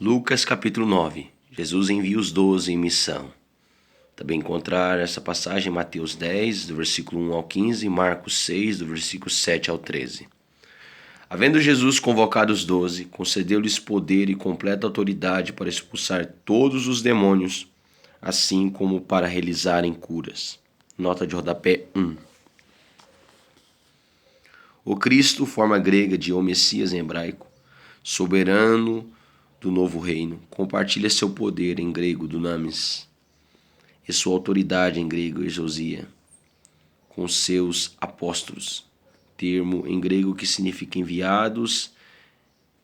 Lucas capítulo 9. Jesus envia os 12 em missão. Também encontrar essa passagem em Mateus 10, do versículo 1 ao 15, e Marcos 6, do versículo 7 ao 13. Havendo Jesus convocado os 12, concedeu-lhes poder e completa autoridade para expulsar todos os demônios, assim como para realizarem curas. Nota de rodapé 1. O Cristo, forma grega de O Messias em hebraico, soberano do novo reino, compartilha seu poder em grego, dunamis, e sua autoridade em grego, exousia, com seus apóstolos, termo em grego que significa enviados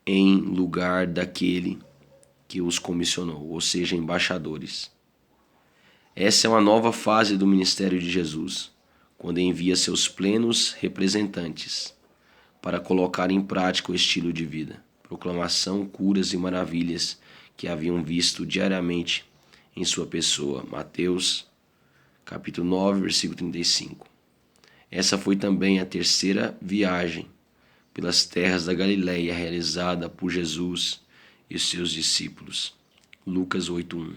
em lugar daquele que os comissionou, ou seja, embaixadores. Essa é uma nova fase do ministério de Jesus, quando envia seus plenos representantes para colocar em prática o estilo de vida, proclamação, curas e maravilhas que haviam visto diariamente em sua pessoa. Mateus, capítulo 9, versículo 35. Essa foi também a terceira viagem pelas terras da Galileia realizada por Jesus e os seus discípulos. Lucas 8:1.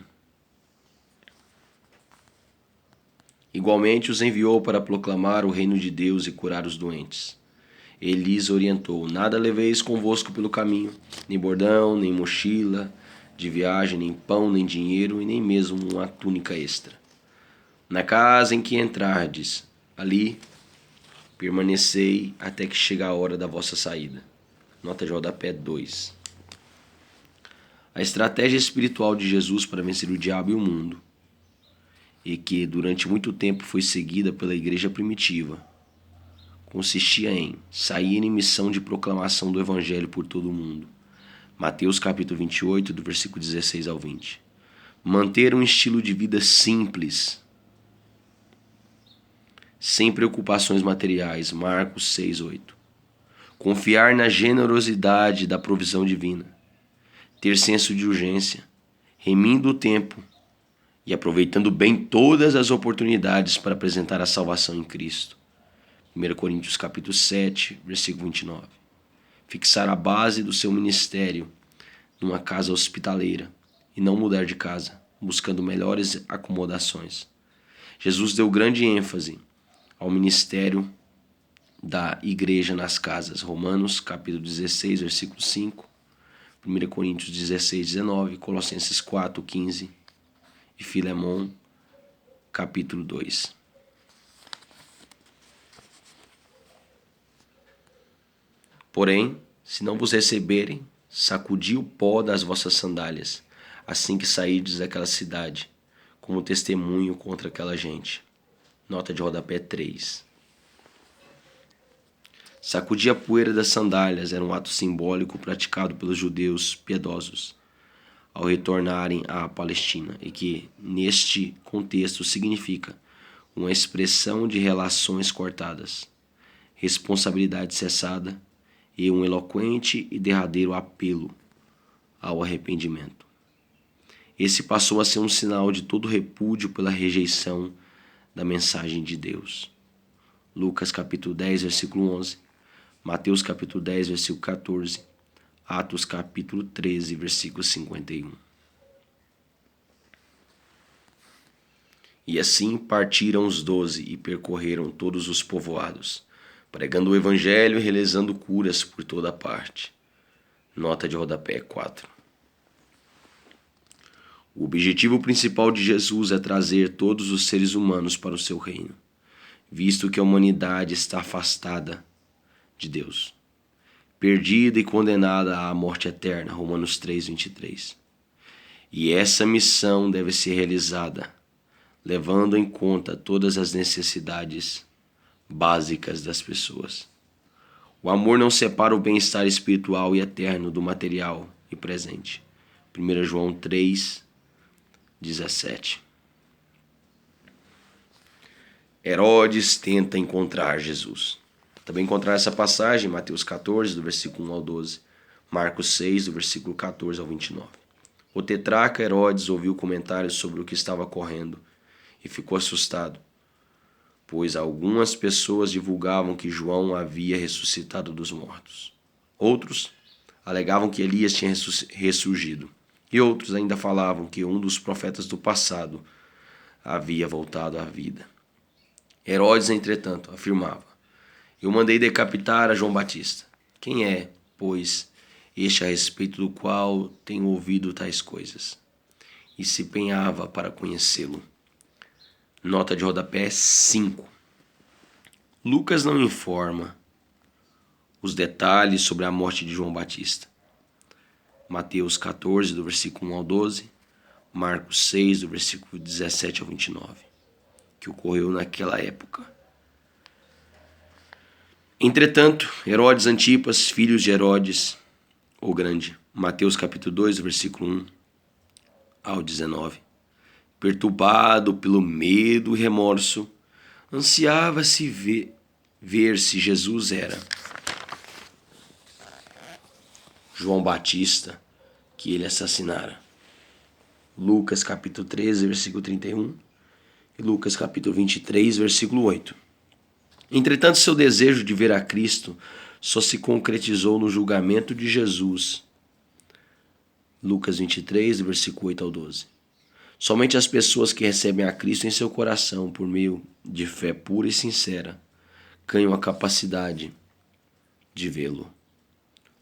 Igualmente os enviou para proclamar o reino de Deus e curar os doentes. Ele lhes orientou: nada leveis convosco pelo caminho, nem bordão, nem mochila de viagem, nem pão, nem dinheiro, e nem mesmo uma túnica extra. Na casa em que entrardes, ali permanecei até que chegue a hora da vossa saída. Nota de rodapé 2. A estratégia espiritual de Jesus para vencer o diabo e o mundo, e que durante muito tempo foi seguida pela igreja primitiva, consistia em sair em missão de proclamação do evangelho por todo o mundo. Mateus capítulo 28, do versículo 16 ao 20. Manter um estilo de vida simples, sem preocupações materiais. Marcos 6:8. Confiar na generosidade da provisão divina. Ter senso de urgência, remindo o tempo e aproveitando bem todas as oportunidades para apresentar a salvação em Cristo. 1 Coríntios capítulo 7, versículo 29. Fixar a base do seu ministério numa casa hospitaleira e não mudar de casa, buscando melhores acomodações. Jesus deu grande ênfase ao ministério da igreja nas casas. Romanos capítulo 16, versículo 5, 1 Coríntios 16, 19, Colossenses 4, 15 e Filemon capítulo 2. Porém, se não vos receberem, sacudi o pó das vossas sandálias, assim que saídes daquela cidade, como testemunho contra aquela gente. Nota de rodapé 3. Sacudir a poeira das sandálias era um ato simbólico praticado pelos judeus piedosos ao retornarem à Palestina, e que, neste contexto, significa uma expressão de relações cortadas, responsabilidade cessada e um eloquente e derradeiro apelo ao arrependimento. Esse passou a ser um sinal de todo repúdio pela rejeição da mensagem de Deus. Lucas capítulo 10, versículo 11, Mateus capítulo 10, versículo 14, Atos capítulo 13, versículo 51. E assim partiram os 12 e percorreram todos os povoados, pregando o evangelho e realizando curas por toda a parte. Nota de rodapé 4. O objetivo principal de Jesus é trazer todos os seres humanos para o seu reino, visto que a humanidade está afastada de Deus, perdida e condenada à morte eterna. Romanos 3, 23. E essa missão deve ser realizada levando em conta todas as necessidades básicas das pessoas. O amor não separa o bem-estar espiritual e eterno do material e presente. 1 João 3, 17. Herodes tenta encontrar Jesus. Também encontrar essa passagem em Mateus 14, do versículo 1 ao 12, Marcos 6, do versículo 14 ao 29. O tetrarca Herodes ouviu comentários sobre o que estava ocorrendo e ficou assustado, pois algumas pessoas divulgavam que João havia ressuscitado dos mortos. Outros alegavam que Elias tinha ressurgido. E outros ainda falavam que um dos profetas do passado havia voltado à vida. Herodes, entretanto, afirmava: Eu mandei decapitar a João Batista. Quem é, pois, este a respeito do qual tenho ouvido tais coisas? E se empenhava para conhecê-lo. Nota de rodapé 5. Lucas não informa os detalhes sobre a morte de João Batista. Mateus 14, do versículo 1 ao 12, Marcos 6, do versículo 17 ao 29, que ocorreu naquela época. Entretanto, Herodes Antipas, filhos de Herodes o Grande, Mateus capítulo 2, do versículo 1 ao 19, perturbado pelo medo e remorso, ansiava-se ver se Jesus era João Batista, que ele assassinara. Lucas capítulo 13, versículo 31 e Lucas capítulo 23, versículo 8. Entretanto, seu desejo de ver a Cristo só se concretizou no julgamento de Jesus. Lucas 23, versículo 8 ao 12. Somente as pessoas que recebem a Cristo em seu coração por meio de fé pura e sincera ganham a capacidade de vê-lo.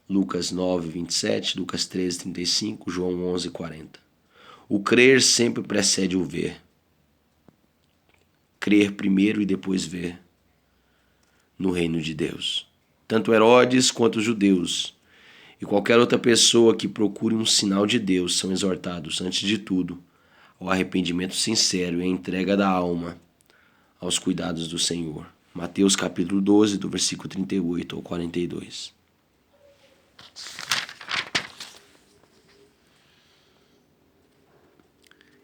Lucas 9, 27, Lucas 13, 35, João 11, 40. O crer sempre precede o ver. Crer primeiro e depois ver no reino de Deus. Tanto Herodes quanto os judeus e qualquer outra pessoa que procure um sinal de Deus são exortados, antes de tudo, ao arrependimento sincero e à entrega da alma aos cuidados do Senhor. Mateus capítulo 12, do versículo 38 ao 42.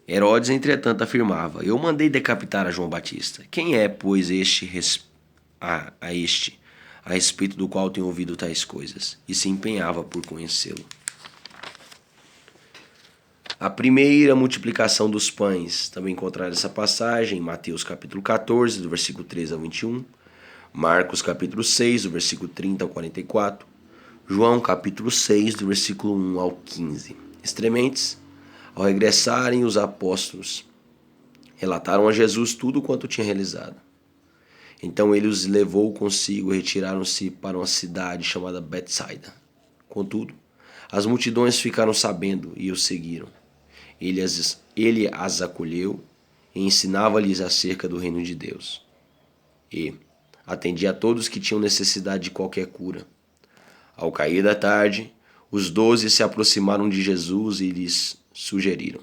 Herodes, entretanto, afirmava: Eu mandei decapitar a João Batista. Quem é, pois, este a respeito do qual tenho ouvido tais coisas? E se empenhava por conhecê-lo. A primeira multiplicação dos pães, também encontrada essa passagem em Mateus capítulo 14, do versículo 13 ao 21, Marcos capítulo 6, do versículo 30 ao 44, João capítulo 6, do versículo 1 ao 15. Extrementes, ao regressarem os apóstolos, relataram a Jesus tudo quanto tinha realizado. Então ele os levou consigo e retiraram-se para uma cidade chamada Betsaida. Contudo, as multidões ficaram sabendo e o seguiram. Ele as acolheu e ensinava-lhes acerca do reino de Deus. E atendia a todos que tinham necessidade de qualquer cura. Ao cair da tarde, os 12 se aproximaram de Jesus e lhes sugeriram: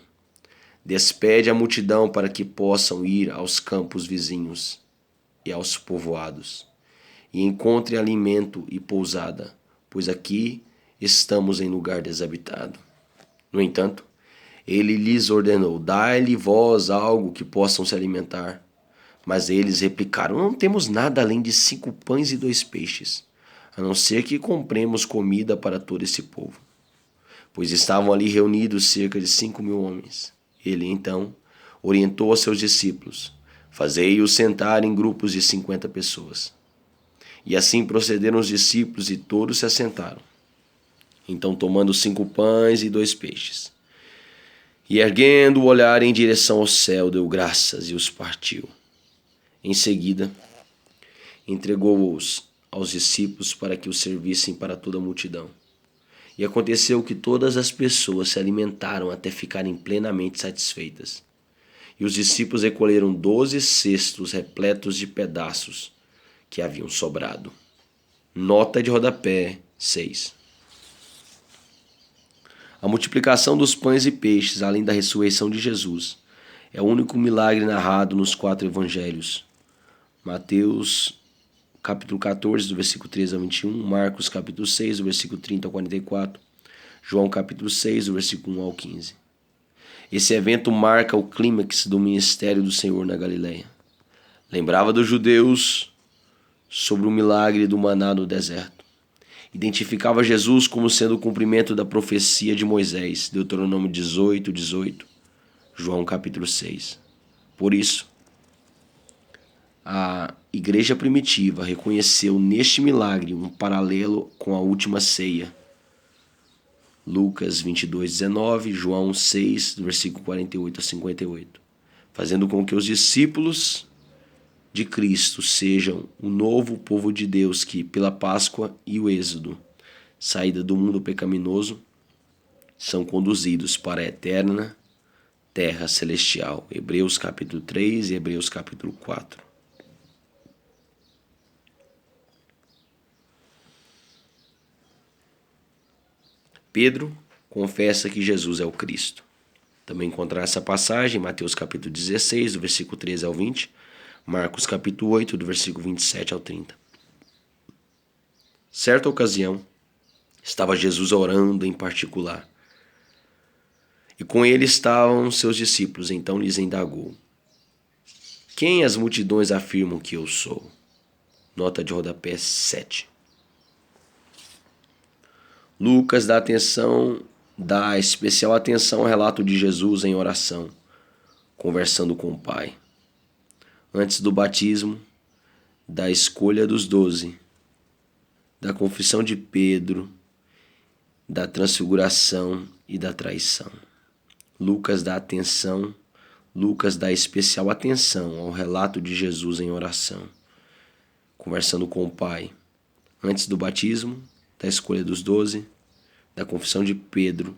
Despede a multidão para que possam ir aos campos vizinhos e aos povoados, e encontre alimento e pousada, pois aqui estamos em lugar desabitado. No entanto, ele lhes ordenou: Dai-lhe vós algo que possam se alimentar. Mas eles replicaram: Não temos nada além de 5 pães e 2 peixes, a não ser que compremos comida para todo esse povo. Pois estavam ali reunidos cerca de 5.000 homens. Ele, então, orientou a seus discípulos: Fazei-os sentar em grupos de 50 pessoas. E assim procederam os discípulos e todos se assentaram. Então, tomando 5 pães e 2 peixes, e erguendo o olhar em direção ao céu, deu graças e os partiu. Em seguida, entregou-os aos discípulos para que os servissem para toda a multidão. E aconteceu que todas as pessoas se alimentaram até ficarem plenamente satisfeitas. E os discípulos recolheram 12 cestos repletos de pedaços que haviam sobrado. Nota de rodapé 6. A multiplicação dos pães e peixes, além da ressurreição de Jesus, é o único milagre narrado nos 4 evangelhos. Mateus capítulo 14, do versículo 13 ao 21, Marcos capítulo 6, do versículo 30 ao 44, João capítulo 6, do versículo 1 ao 15. Esse evento marca o clímax do ministério do Senhor na Galileia. Lembrava dos judeus sobre o milagre do maná no deserto. Identificava Jesus como sendo o cumprimento da profecia de Moisés, Deuteronômio 18, 18, João capítulo 6. Por isso, a igreja primitiva reconheceu neste milagre um paralelo com a última ceia, Lucas 22:19, João 6, do versículo 48 a 58, fazendo com que os discípulos de Cristo sejam o novo povo de Deus que, pela Páscoa e o Êxodo, saída do mundo pecaminoso, são conduzidos para a eterna terra celestial. Hebreus capítulo 3 e Hebreus capítulo 4. Pedro confessa que Jesus é o Cristo. Também encontrar essa passagem em Mateus capítulo 16, do versículo 13 ao 20, Marcos capítulo 8, do versículo 27 ao 30. Certa ocasião, estava Jesus orando em particular, e com ele estavam seus discípulos. Então lhes indagou: quem as multidões afirmam que eu sou? Nota de rodapé 7. Lucas dá especial atenção ao relato de Jesus em oração, conversando com o Pai, antes do batismo, da escolha dos 12, da confissão de Pedro, da transfiguração e da traição. Lucas dá especial atenção ao relato de Jesus em oração, conversando com o Pai, antes do batismo, da escolha dos 12, da confissão de Pedro,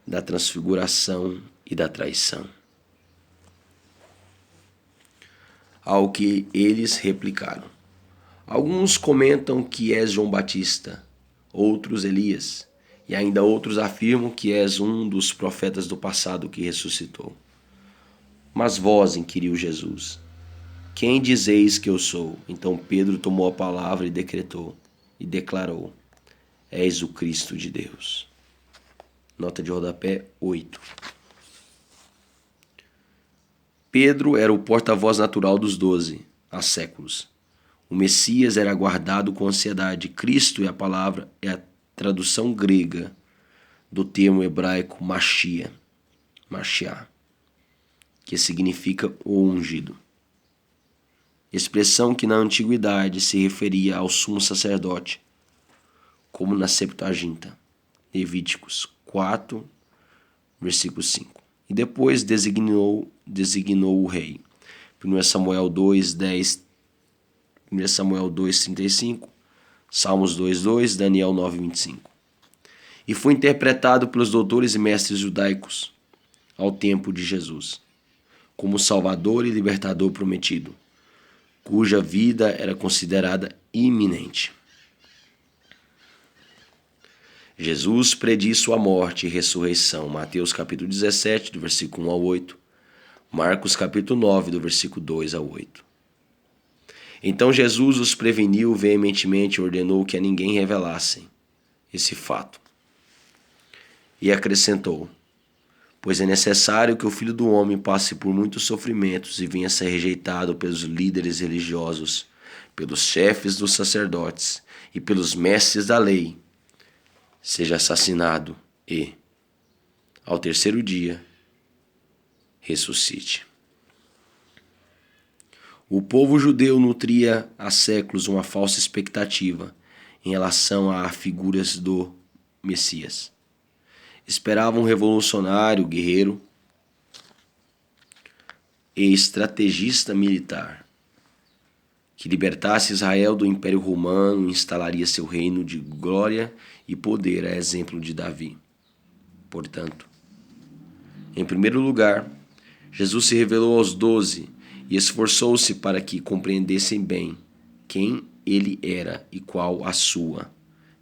da transfiguração e da traição. Ao que eles replicaram: alguns comentam que és João Batista, outros Elias, e ainda outros afirmam que és um dos profetas do passado que ressuscitou. Mas vós, inquiriu Jesus, quem dizeis que eu sou? Então Pedro tomou a palavra e declarou: és o Cristo de Deus. Nota de rodapé 8. Pedro era o porta-voz natural dos 12 há séculos. O Messias era aguardado com ansiedade. Cristo é a tradução grega do termo hebraico Mashiach, que significa o ungido. Expressão que na antiguidade se referia ao sumo sacerdote, como na Septuaginta, Levíticos 4, versículo 5. E depois designou o rei. 1 Samuel 2:10, 1 Samuel 2:35, Salmos 2:2, Daniel 9:25. E foi interpretado pelos doutores e mestres judaicos ao tempo de Jesus, como Salvador e Libertador prometido, cuja vida era considerada iminente. Jesus prediz sua morte e ressurreição. Mateus capítulo 17, do versículo 1 ao 8. Marcos capítulo 9, do versículo 2 ao 8. Então Jesus os preveniu veementemente e ordenou que a ninguém revelassem esse fato. E acrescentou: pois é necessário que o Filho do Homem passe por muitos sofrimentos e venha a ser rejeitado pelos líderes religiosos, pelos chefes dos sacerdotes e pelos mestres da lei, seja assassinado e, ao terceiro dia, ressuscite. O povo judeu nutria há séculos uma falsa expectativa em relação a figuras do Messias. Esperava um revolucionário, guerreiro e estrategista militar que libertasse Israel do Império Romano e instalaria seu reino de glória e poder, a exemplo de Davi. Portanto, em primeiro lugar, Jesus se revelou aos 12 e esforçou-se para que compreendessem bem quem ele era e qual a sua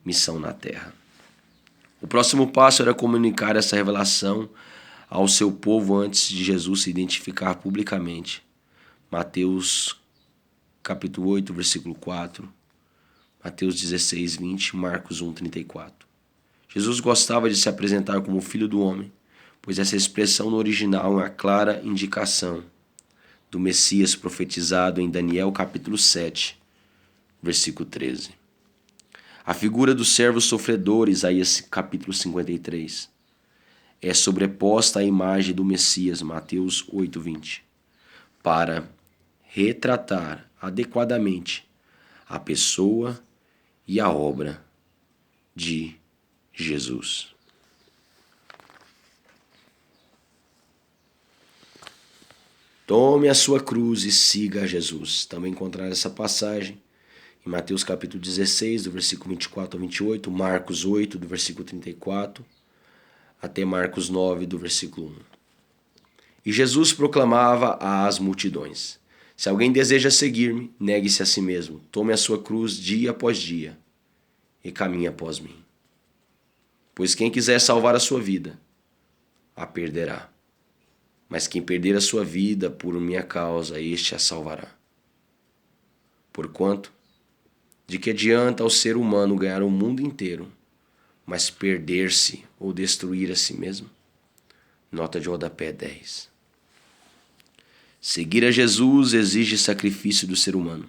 missão na terra. O próximo passo era comunicar essa revelação ao seu povo antes de Jesus se identificar publicamente. Mateus capítulo 8, versículo 4, Mateus 16, 20, Marcos 1, 34. Jesus gostava de se apresentar como Filho do Homem, pois essa expressão no original é uma clara indicação do Messias profetizado em Daniel capítulo 7, versículo 13. A figura do servo sofredor, Isaías capítulo 53, é sobreposta à imagem do Messias, Mateus 8, 20, para retratar adequadamente a pessoa e a obra de Jesus. Tome a sua cruz e siga a Jesus. Também encontrar essa passagem em Mateus capítulo 16, do versículo 24 ao 28, Marcos 8, do versículo 34, até Marcos 9, do versículo 1. E Jesus proclamava às multidões: se alguém deseja seguir-me, negue-se a si mesmo, tome a sua cruz dia após dia e caminhe após mim. Pois quem quiser salvar a sua vida, a perderá. Mas quem perder a sua vida por minha causa, este a salvará. Porquanto, de que adianta ao ser humano ganhar o mundo inteiro, mas perder-se ou destruir a si mesmo? Nota de rodapé 10. Seguir a Jesus exige sacrifício do ser humano.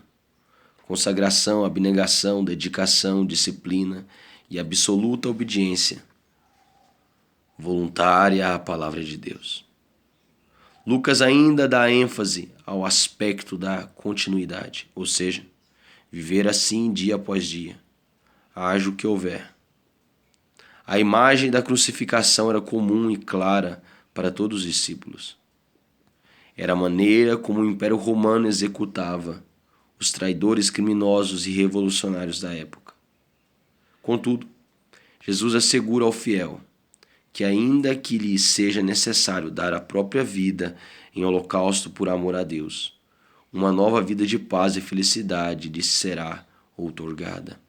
Consagração, abnegação, dedicação, disciplina e absoluta obediência voluntária à palavra de Deus. Lucas ainda dá ênfase ao aspecto da continuidade, ou seja, viver assim dia após dia, haja o que houver. A imagem da crucificação era comum e clara para todos os discípulos. Era a maneira como o Império Romano executava os traidores criminosos e revolucionários da época. Contudo, Jesus assegura ao fiel que ainda que lhe seja necessário dar a própria vida em holocausto por amor a Deus, uma nova vida de paz e felicidade lhe será outorgada.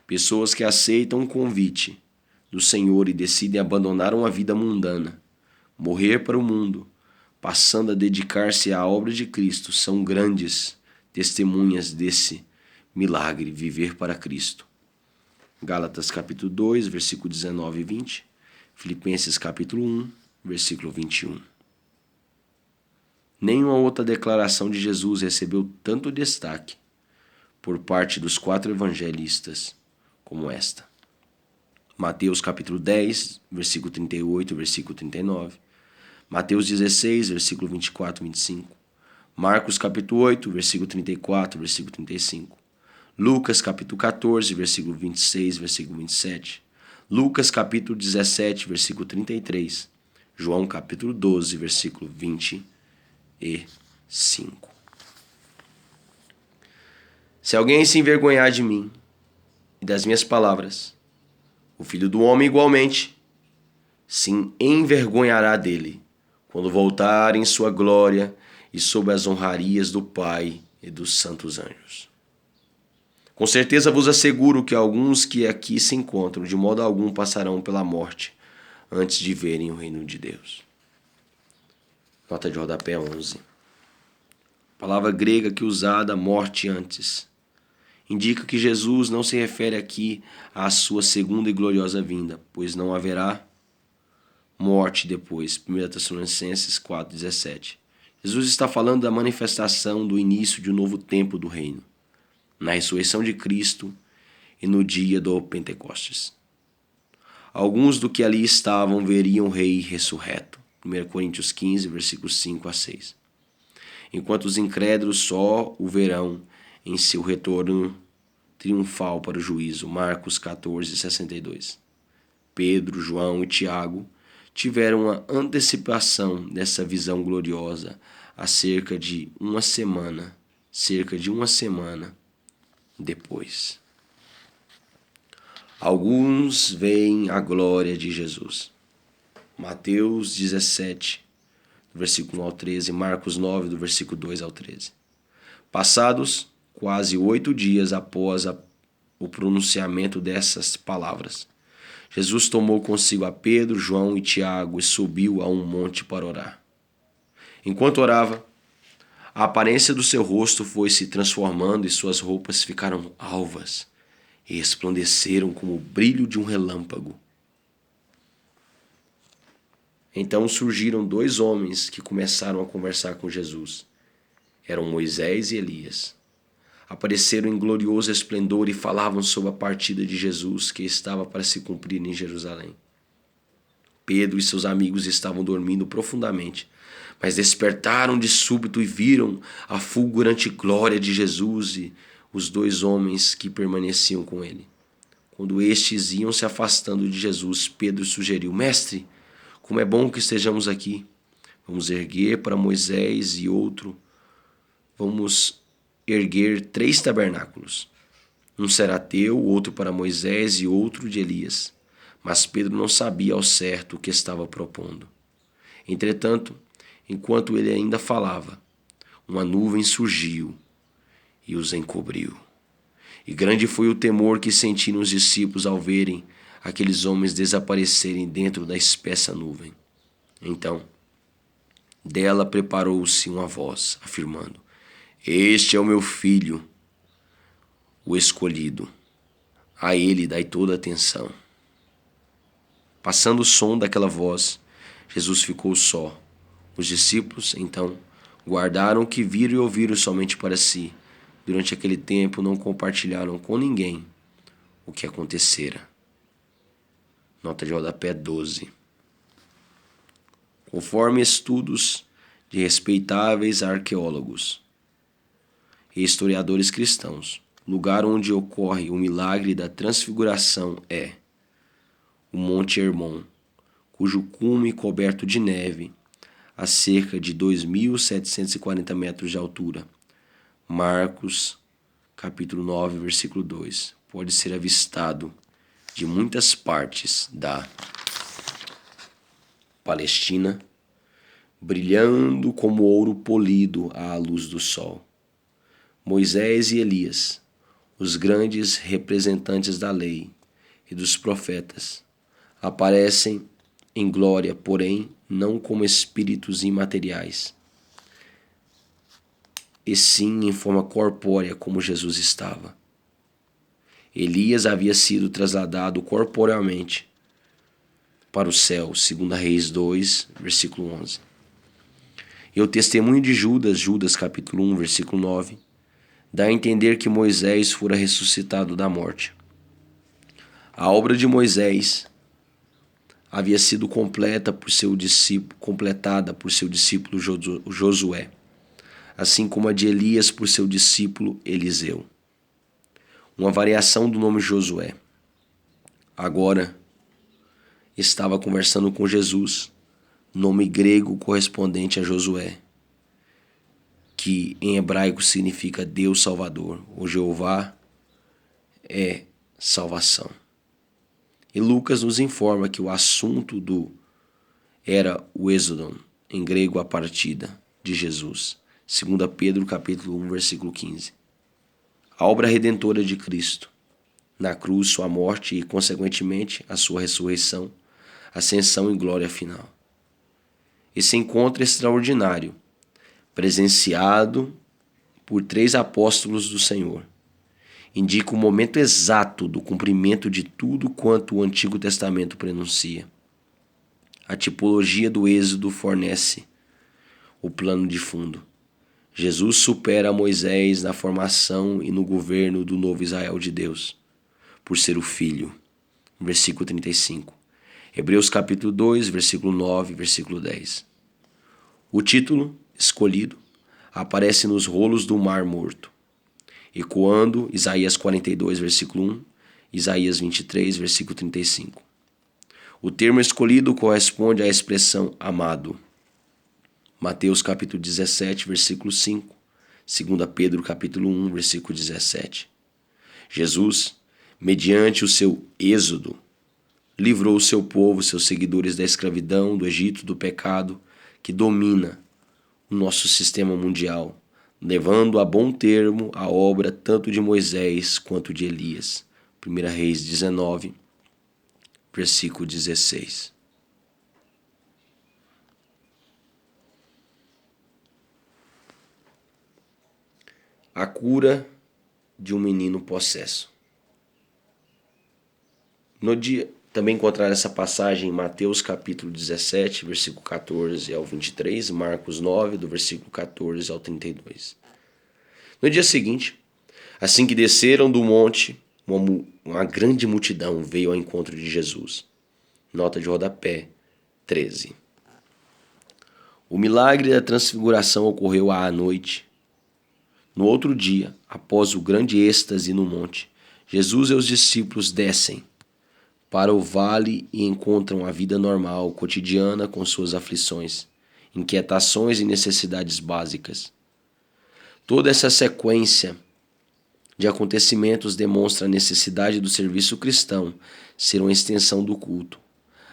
Pessoas que aceitam o convite do Senhor e decidem abandonar uma vida mundana, morrer para o mundo, passando a dedicar-se à obra de Cristo, são grandes testemunhas desse milagre, viver para Cristo. Gálatas capítulo 2, versículo 19 e 20. Filipenses capítulo 1, versículo 21. Nenhuma outra declaração de Jesus recebeu tanto destaque por parte dos 4 evangelistas como esta. Mateus capítulo 10, versículo 38 e versículo 39. Mateus 16, versículo 24 e 25. Marcos capítulo 8, versículo 34 e versículo 35. Lucas capítulo 14, versículo 26 e versículo 27. Lucas capítulo 17, versículo 33. João capítulo 12, versículo 25. Se alguém se envergonhar de mim e das minhas palavras, o Filho do Homem igualmente se envergonhará dele, quando voltar em sua glória e sob as honrarias do Pai e dos santos anjos. Com certeza vos asseguro que alguns que aqui se encontram de modo algum passarão pela morte antes de verem o reino de Deus. Nota de rodapé 11. A palavra grega que usada, morte antes, indica que Jesus não se refere aqui à sua segunda e gloriosa vinda, pois não haverá morte depois. 1 Tessalonicenses 4,17. Jesus está falando da manifestação do início de um novo tempo do reino, na ressurreição de Cristo e no dia do Pentecostes. Alguns do que ali estavam veriam o Rei ressurreto. 1 Coríntios 15, versículos 5 a 6. Enquanto os incrédulos só o verão em seu retorno triunfal para o juízo. Marcos 14, 62. Pedro, João e Tiago tiveram uma antecipação dessa visão gloriosa há cerca de uma semana depois. Alguns veem a glória de Jesus. Mateus 17, do versículo 1 ao 13, Marcos 9, do versículo 2 ao 13. Passados quase 8 dias após o pronunciamento dessas palavras, Jesus tomou consigo a Pedro, João e Tiago e subiu a um monte para orar. Enquanto orava, a aparência do seu rosto foi se transformando e suas roupas ficaram alvas e resplandeceram como o brilho de um relâmpago. Então surgiram 2 homens que começaram a conversar com Jesus. Eram Moisés e Elias. Apareceram em glorioso esplendor e falavam sobre a partida de Jesus que estava para se cumprir em Jerusalém. Pedro e seus amigos estavam dormindo profundamente, mas despertaram de súbito e viram a fulgurante glória de Jesus e os 2 homens que permaneciam com ele. Quando estes iam se afastando de Jesus, Pedro sugeriu: Mestre, como é bom que estejamos aqui. Vamos erguer para Moisés e outro. Vamos erguer 3 tabernáculos. Um será teu, outro para Moisés e outro de Elias. Mas Pedro não sabia ao certo o que estava propondo. Entretanto, enquanto ele ainda falava, uma nuvem surgiu e os encobriu. E grande foi o temor que sentiram os discípulos ao verem aqueles homens desaparecerem dentro da espessa nuvem. Então, dela preparou-se uma voz, afirmando: Este é o meu filho, o escolhido. A ele dai toda a atenção. Passando o som daquela voz, Jesus ficou só. Os discípulos, então, guardaram o que viram e ouviram somente para si. Durante aquele tempo não compartilharam com ninguém o que acontecera. Nota de rodapé 12. Conforme estudos de respeitáveis arqueólogos e historiadores cristãos, o lugar onde ocorre o milagre da transfiguração é o Monte Hermon, cujo cume coberto de neve, a cerca de 2.740 metros de altura. Marcos, capítulo 9, versículo 2. Pode ser avistado de muitas partes da Palestina, brilhando como ouro polido à luz do sol. Moisés e Elias, os grandes representantes da lei e dos profetas, aparecem em glória, porém não como espíritos imateriais, e sim em forma corpórea como Jesus estava. Elias havia sido trasladado corporeamente para o céu, 2 Reis 2, versículo 11. E o testemunho de Judas capítulo 1, versículo 9, dá a entender que Moisés fora ressuscitado da morte. A obra de Moisés havia sido completada por seu discípulo Josué, assim como a de Elias por seu discípulo Eliseu. Uma variação do nome Josué. Agora estava conversando com Jesus, nome grego correspondente a Josué, que em hebraico significa Deus Salvador, ou Jeová é salvação. E Lucas nos informa que o assunto era o êxodo, em grego a partida de Jesus. 2 Pedro capítulo 1, versículo 15. A obra redentora de Cristo, na cruz, sua morte e, consequentemente, a sua ressurreição, ascensão e glória final. Esse encontro extraordinário, presenciado por 3 apóstolos do Senhor, indica o momento exato do cumprimento de tudo quanto o Antigo Testamento prenuncia. A tipologia do Êxodo fornece o plano de fundo. Jesus supera Moisés na formação e no governo do novo Israel de Deus, por ser o Filho. Versículo 35. Hebreus capítulo 2, versículo 9, versículo 10. O título, escolhido, aparece nos rolos do Mar Morto, ecoando Isaías 42, versículo 1, Isaías 23, versículo 35. O termo escolhido corresponde à expressão amado. Mateus capítulo 17, versículo 5, 2 Pedro capítulo 1, versículo 17. Jesus, mediante o seu êxodo, livrou o seu povo, seus seguidores da escravidão, do Egito, do pecado, que domina o nosso sistema mundial, levando a bom termo a obra tanto de Moisés quanto de Elias. 1 Reis 19, versículo 16. A cura de um menino possesso. Também encontrar essa passagem em Mateus capítulo 17, versículo 14 ao 23, Marcos 9, do versículo 14 ao 32. No dia seguinte, assim que desceram do monte, uma grande multidão veio ao encontro de Jesus. Nota de rodapé 13. O milagre da transfiguração ocorreu à noite. No outro dia, após o grande êxtase no monte, Jesus e os discípulos descem para o vale e encontram a vida normal, cotidiana, com suas aflições, inquietações e necessidades básicas. Toda essa sequência de acontecimentos demonstra a necessidade do serviço cristão ser uma extensão do culto,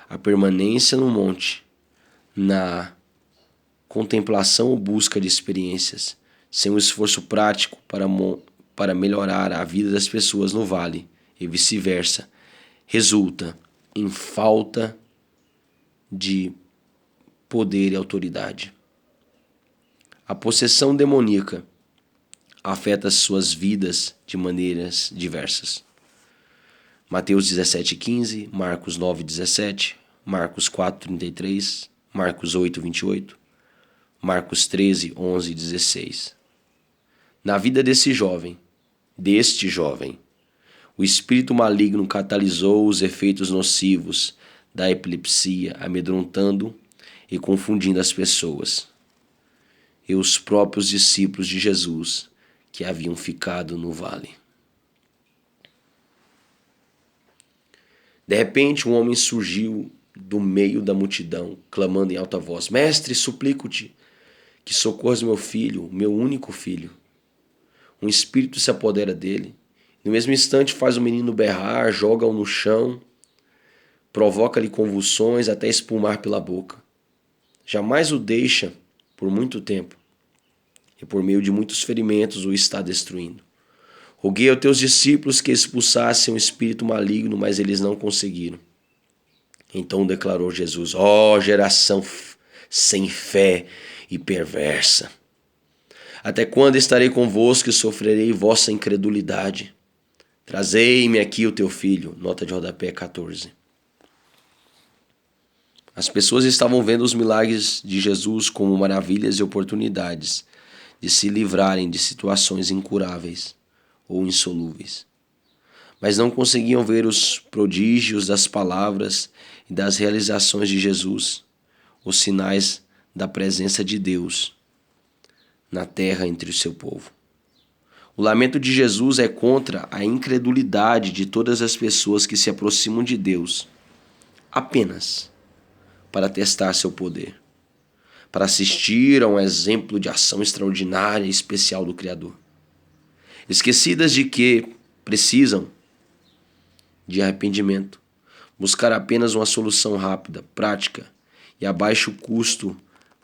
a permanência no monte, na contemplação ou busca de experiências, sem um esforço prático para melhorar a vida das pessoas no vale e vice-versa, resulta em falta de poder e autoridade. A possessão demoníaca afeta as suas vidas de maneiras diversas. Mateus 17:15, Marcos 9:17, Marcos 4:33, Marcos 8:28, Marcos 13:11-16. Na vida deste jovem, o espírito maligno catalisou os efeitos nocivos da epilepsia, amedrontando e confundindo as pessoas e os próprios discípulos de Jesus que haviam ficado no vale. De repente, um homem surgiu do meio da multidão, clamando em alta voz: Mestre, suplico-te que socorras meu filho, meu único filho. Um espírito se apodera dele. No mesmo instante faz o menino berrar, joga-o no chão, provoca-lhe convulsões até espumar pela boca. Jamais o deixa por muito tempo, e por meio de muitos ferimentos o está destruindo. Roguei aos teus discípulos que expulsassem o espírito maligno, mas eles não conseguiram. Então declarou Jesus: ó geração sem fé e perversa! Até quando estarei convosco e sofrerei vossa incredulidade? Trazei-me aqui o teu filho. Nota de rodapé 14. As pessoas estavam vendo os milagres de Jesus como maravilhas e oportunidades de se livrarem de situações incuráveis ou insolúveis. Mas não conseguiam ver os prodígios das palavras e das realizações de Jesus, os sinais da presença de Deus na terra entre o seu povo. O lamento de Jesus é contra a incredulidade de todas as pessoas que se aproximam de Deus apenas para testar seu poder, para assistir a um exemplo de ação extraordinária e especial do Criador. Esquecidas de que precisam de arrependimento, buscar apenas uma solução rápida, prática e a baixo custo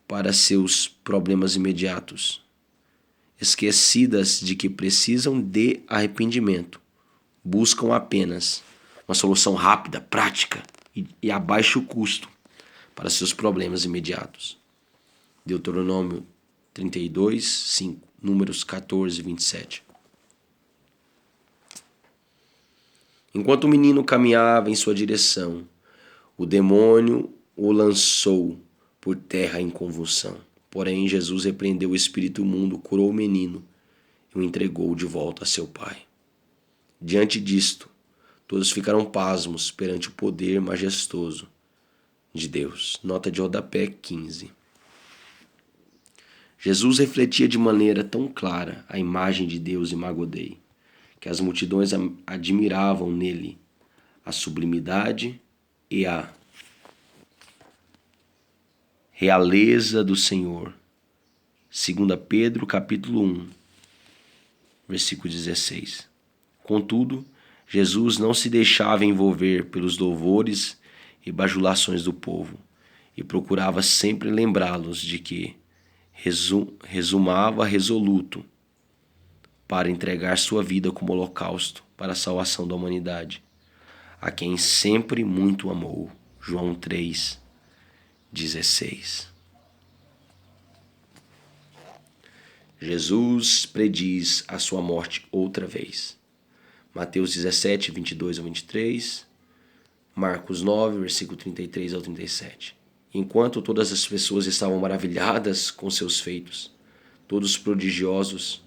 para seus problemas imediatos. Esquecidas de que precisam de arrependimento, buscam apenas uma solução rápida, prática e a baixo custo para seus problemas imediatos. Deuteronômio 32, 5, Números 14, 27. Enquanto o menino caminhava em sua direção, o demônio o lançou por terra em convulsão. Porém, Jesus repreendeu o espírito imundo, curou o menino e o entregou de volta a seu pai. Diante disto, todos ficaram pasmos perante o poder majestoso de Deus. Nota de rodapé 15. Jesus refletia de maneira tão clara a imagem de Deus Imago-Dei, que as multidões admiravam nele a sublimidade e a realeza do Senhor. 2 Pedro capítulo 1, versículo 16. Contudo, Jesus não se deixava envolver pelos louvores e bajulações do povo e procurava sempre lembrá-los de que resumava resoluto para entregar sua vida como holocausto para a salvação da humanidade, a quem sempre muito amou. João 3:16. Jesus prediz a sua morte outra vez. Mateus 17, 22-23, Marcos 9, versículo 33-37. Enquanto todas as pessoas estavam maravilhadas com seus feitos, todos prodigiosos,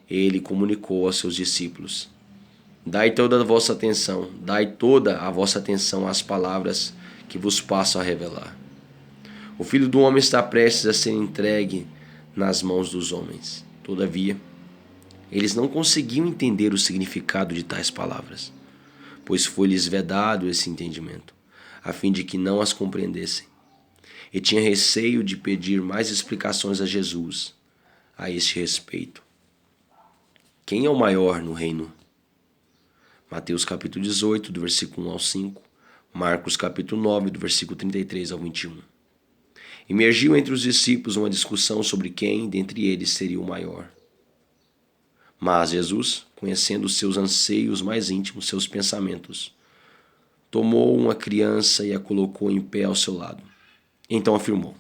ele comunicou aos seus discípulos: dai toda a vossa atenção às palavras que vos passo a revelar. O Filho do Homem está prestes a ser entregue nas mãos dos homens. Todavia, eles não conseguiam entender o significado de tais palavras, pois foi-lhes vedado esse entendimento, a fim de que não as compreendessem. e tinha receio de pedir mais explicações a Jesus a este respeito. Quem é o maior no reino? Mateus capítulo 18, do versículo 1 ao 5, Marcos capítulo 9, do versículo 33 ao 21. Emergiu entre os discípulos uma discussão sobre quem dentre eles seria o maior. Mas Jesus, conhecendo os seus anseios mais íntimos, seus pensamentos, tomou uma criança e a colocou em pé ao seu lado. Então afirmou: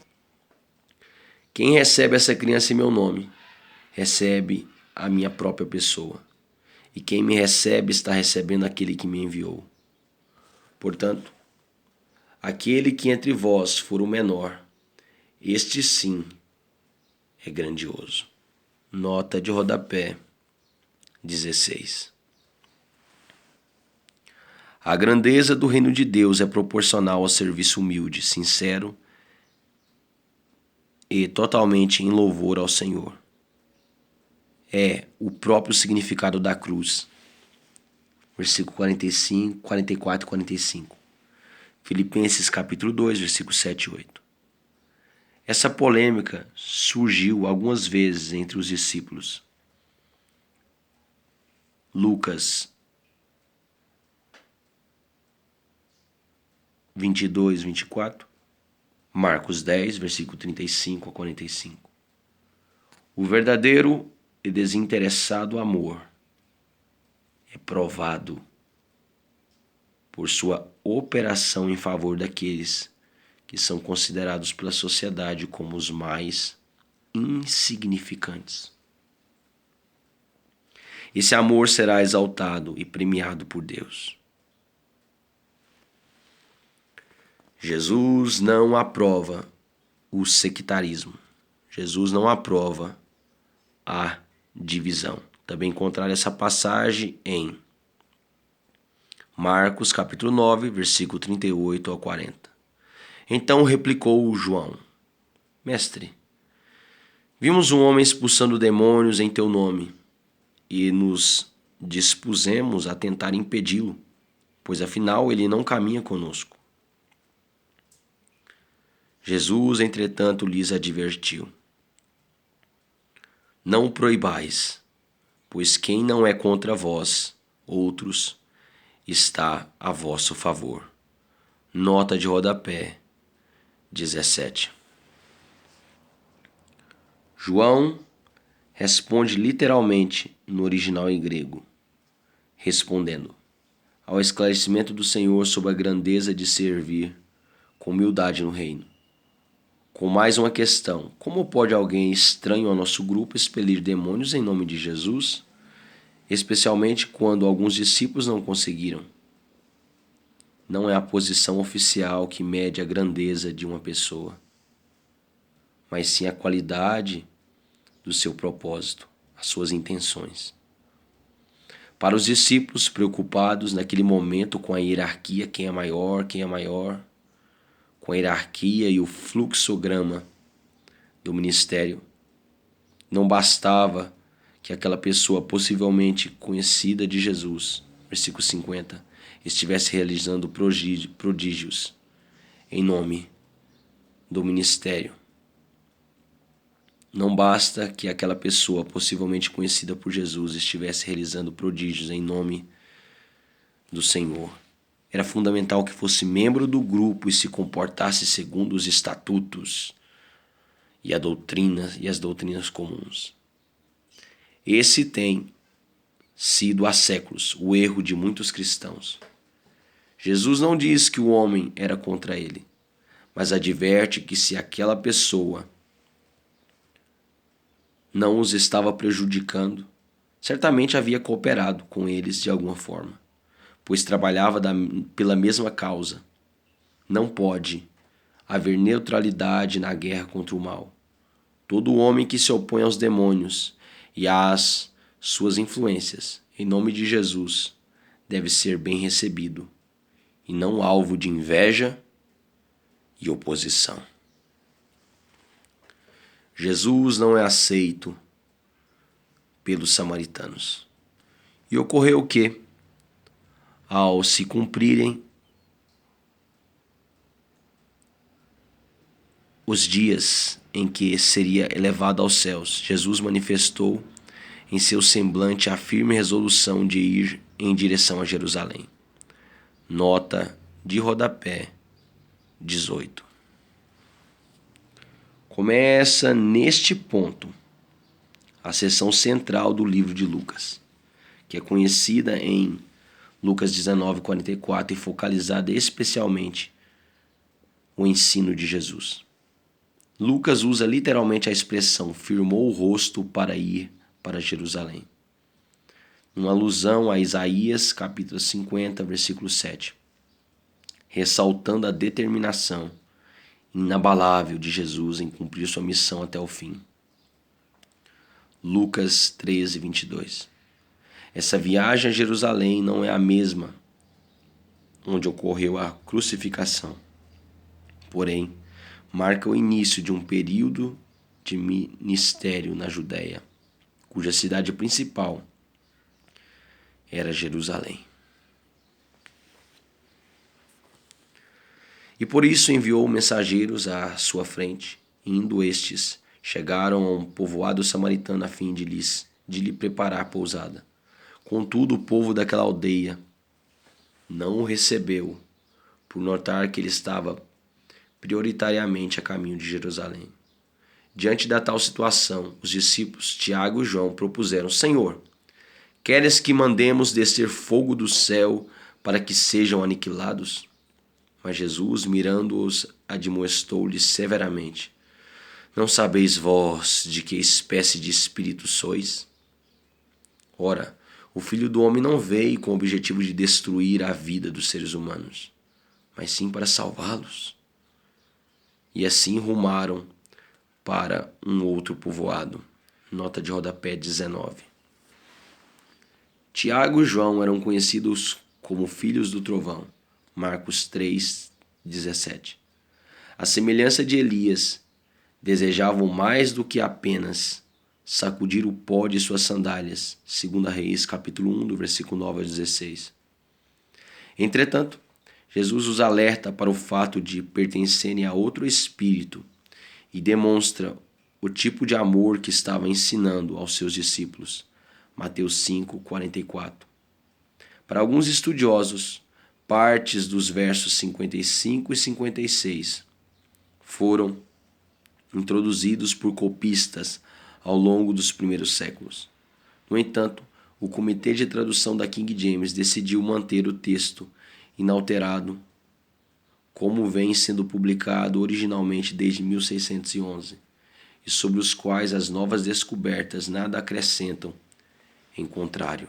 quem recebe essa criança em meu nome, recebe a minha própria pessoa. E quem me recebe está recebendo aquele que me enviou. Portanto, aquele que entre vós for o menor, este sim é grandioso. Nota de rodapé 16. A grandeza do reino de Deus é proporcional ao serviço humilde, sincero e totalmente em louvor ao Senhor. É o próprio significado da cruz. Versículo 45, 44 e 45. Filipenses capítulo 2, versículos 7 e 8. Essa polêmica surgiu algumas vezes entre os discípulos. Lucas 22, 24. Marcos 10, versículo 35 a 45. O verdadeiro e desinteressado amor é provado por sua operação em favor daqueles que são considerados pela sociedade como os mais insignificantes. Esse amor será exaltado e premiado por Deus. Jesus não aprova o sectarismo. Jesus não aprova a divisão. Também encontrar essa passagem em Marcos capítulo 9, versículo 38 ao 40. Então replicou João: Mestre, vimos um homem expulsando demônios em teu nome e nos dispusemos a tentar impedi-lo, pois afinal ele não caminha conosco. Jesus, entretanto, lhes advertiu: não o proibais, pois quem não é contra vós, outros, está a vosso favor. Nota de rodapé 17. João responde literalmente no original em grego, respondendo ao esclarecimento do Senhor sobre a grandeza de servir com humildade no reino. Com mais uma questão: como pode alguém estranho ao nosso grupo expelir demônios em nome de Jesus, especialmente quando alguns discípulos não conseguiram? Não é a posição oficial que mede a grandeza de uma pessoa, mas sim a qualidade do seu propósito, as suas intenções. Para os discípulos preocupados naquele momento com a hierarquia, quem é maior, com a hierarquia e o fluxograma do ministério, não bastava que aquela pessoa possivelmente conhecida de Jesus, versículo 50, estivesse realizando prodígios em nome do ministério. Não basta que aquela pessoa possivelmente conhecida por Jesus estivesse realizando prodígios em nome do Senhor. Era fundamental que fosse membro do grupo e se comportasse segundo os estatutos e as doutrinas comuns. Esse tem sido há séculos o erro de muitos cristãos. Jesus não diz que o homem era contra ele, mas adverte que se aquela pessoa não os estava prejudicando, certamente havia cooperado com eles de alguma forma, pois trabalhava pela mesma causa. Não pode haver neutralidade na guerra contra o mal. Todo homem que se opõe aos demônios e às suas influências, em nome de Jesus, deve ser bem recebido e não alvo de inveja e oposição. Jesus não é aceito pelos samaritanos. E ocorreu que, ao se cumprirem os dias em que seria elevado aos céus, Jesus manifestou em seu semblante a firme resolução de ir em direção a Jerusalém. Nota de rodapé 18. Começa neste ponto a seção central do livro de Lucas, que é conhecida em Lucas 19:44 e focalizada especialmente no ensino de Jesus. Lucas usa literalmente a expressão firmou o rosto para ir para Jerusalém, uma alusão a Isaías capítulo 50, versículo 7, ressaltando a determinação inabalável de Jesus em cumprir sua missão até o fim. Lucas 13, 22. Essa viagem a Jerusalém não é a mesma onde ocorreu a crucificação, porém, marca o início de um período de ministério na Judéia, cuja cidade principal era Jerusalém. E por isso enviou mensageiros à sua frente, indo estes, chegaram a um povoado samaritano a fim de lhe preparar pousada. Contudo, o povo daquela aldeia não o recebeu, por notar que ele estava prioritariamente a caminho de Jerusalém. Diante da tal situação, os discípulos Tiago e João propuseram: Senhor, queres que mandemos descer fogo do céu para que sejam aniquilados? Mas Jesus, mirando-os, admoestou-lhes severamente: Não sabeis vós de que espécie de espírito sois? Ora, o Filho do Homem não veio com o objetivo de destruir a vida dos seres humanos, mas sim para salvá-los. E assim rumaram para um outro povoado. Nota de rodapé 19. Tiago e João eram conhecidos como filhos do trovão. Marcos 3, 17. A semelhança de Elias, desejavam mais do que apenas sacudir o pó de suas sandálias. 2 Reis, capítulo 1, do versículo 9 ao 16. Entretanto, Jesus os alerta para o fato de pertencerem a outro espírito e demonstra o tipo de amor que estava ensinando aos seus discípulos. Mateus 5, 44. Para alguns estudiosos, partes dos versos 55 e 56 foram introduzidos por copistas ao longo dos primeiros séculos. No entanto, o Comitê de Tradução da King James decidiu manter o texto inalterado, como vem sendo publicado originalmente desde 1611, e sobre os quais as novas descobertas nada acrescentam, em contrário.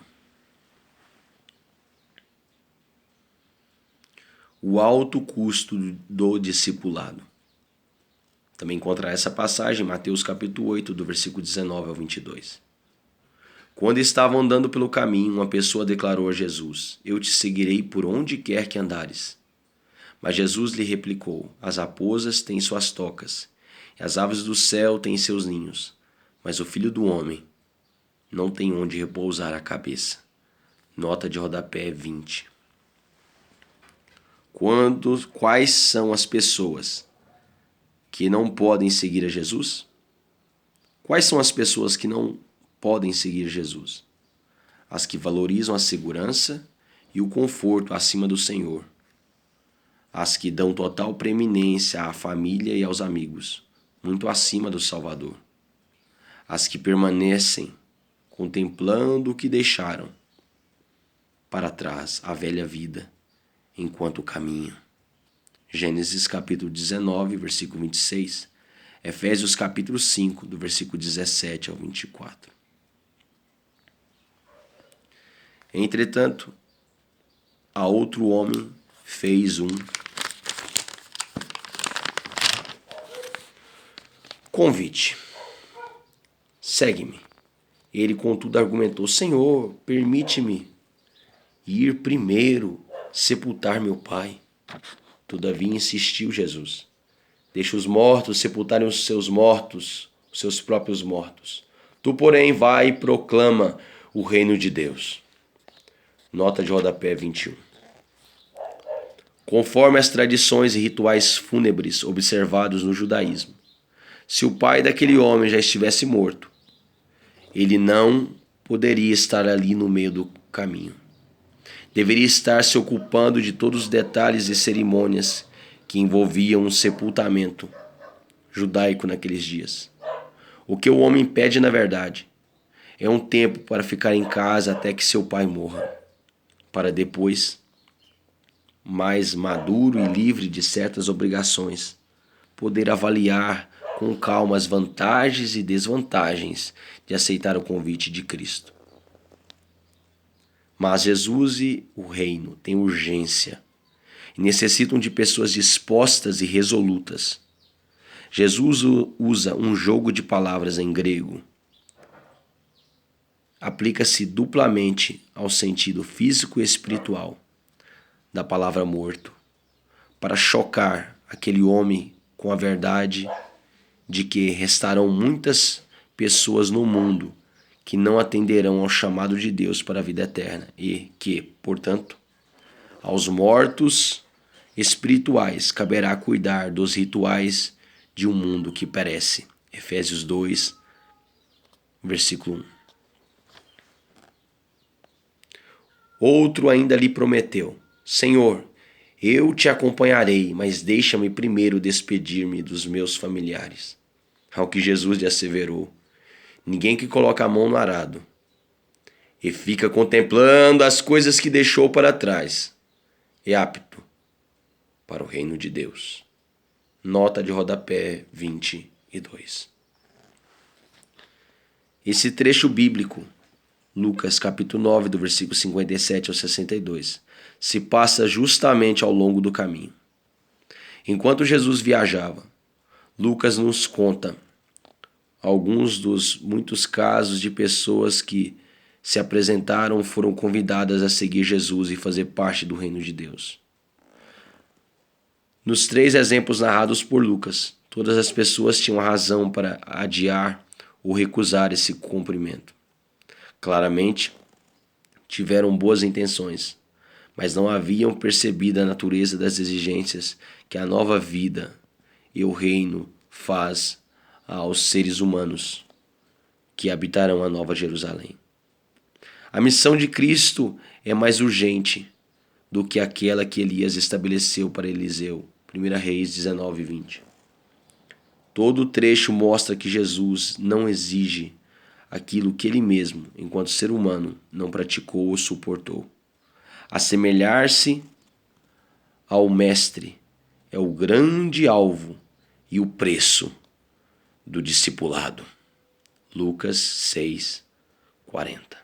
O alto custo do discipulado. Também encontra essa passagem em Mateus capítulo 8, do versículo 19 ao 22. Quando estavam andando pelo caminho, uma pessoa declarou a Jesus: Eu te seguirei por onde quer que andares. Mas Jesus lhe replicou: As raposas têm suas tocas, e as aves do céu têm seus ninhos, mas o Filho do Homem não tem onde repousar a cabeça. Nota de rodapé 20. Quais são as pessoas que não podem seguir a Jesus? Quais são as pessoas que não podem seguir Jesus? As que valorizam a segurança e o conforto acima do Senhor. As que dão total preeminência à família e aos amigos, muito acima do Salvador. As que permanecem contemplando o que deixaram para trás, a velha vida, enquanto caminham. Gênesis capítulo 19, versículo 26. Efésios capítulo 5, do versículo 17 ao 24. Entretanto, a outro homem fez um convite: segue-me. Ele, contudo, argumentou: Senhor, permite-me ir primeiro sepultar meu pai. Todavia insistiu Jesus: Deixa os mortos sepultarem os seus mortos, os seus próprios mortos. Tu, porém, vai e proclama o reino de Deus. Nota de rodapé 21. conforme as tradições e rituais fúnebres observados no judaísmo. Se o pai daquele homem já estivesse morto, ele não poderia estar ali no meio do caminho. Deveria estar se ocupando de todos os detalhes e cerimônias que envolviam um sepultamento judaico naqueles dias. O que o homem pede, na verdade, é um tempo para ficar em casa até que seu pai morra, para depois, mais maduro e livre de certas obrigações, poder avaliar com calma as vantagens e desvantagens de aceitar o convite de Cristo. Mas Jesus e o reino têm urgência e necessitam de pessoas dispostas e resolutas. Jesus usa um jogo de palavras em grego. Aplica-se duplamente ao sentido físico e espiritual da palavra morto, para chocar aquele homem com a verdade de que restarão muitas pessoas no mundo que não atenderão ao chamado de Deus para a vida eterna e que, portanto, aos mortos espirituais caberá cuidar dos rituais de um mundo que perece. Efésios 2, versículo 1. Outro ainda lhe prometeu: Senhor, eu te acompanharei, mas deixa-me primeiro despedir-me dos meus familiares. Ao que Jesus lhe asseverou: ninguém que coloca a mão no arado e fica contemplando as coisas que deixou para trás é apto para o reino de Deus. Nota de rodapé 22. Esse trecho bíblico, Lucas capítulo 9, do versículo 57 ao 62, se passa justamente ao longo do caminho. Enquanto Jesus viajava, Lucas nos conta alguns dos muitos casos de pessoas que se apresentaram foram convidadas a seguir Jesus e fazer parte do reino de Deus. Nos 3 exemplos narrados por Lucas, todas as pessoas tinham razão para adiar ou recusar esse cumprimento. Claramente, tiveram boas intenções, mas não haviam percebido a natureza das exigências que a nova vida e o reino faz aos seres humanos que habitarão a Nova Jerusalém. A missão de Cristo é mais urgente do que aquela que Elias estabeleceu para Eliseu. 1 Reis 19, 20. Todo o trecho mostra que Jesus não exige aquilo que ele mesmo, enquanto ser humano, não praticou ou suportou. Assemelhar-se ao Mestre é o grande alvo e o preço do discipulado. Lucas 6, 40.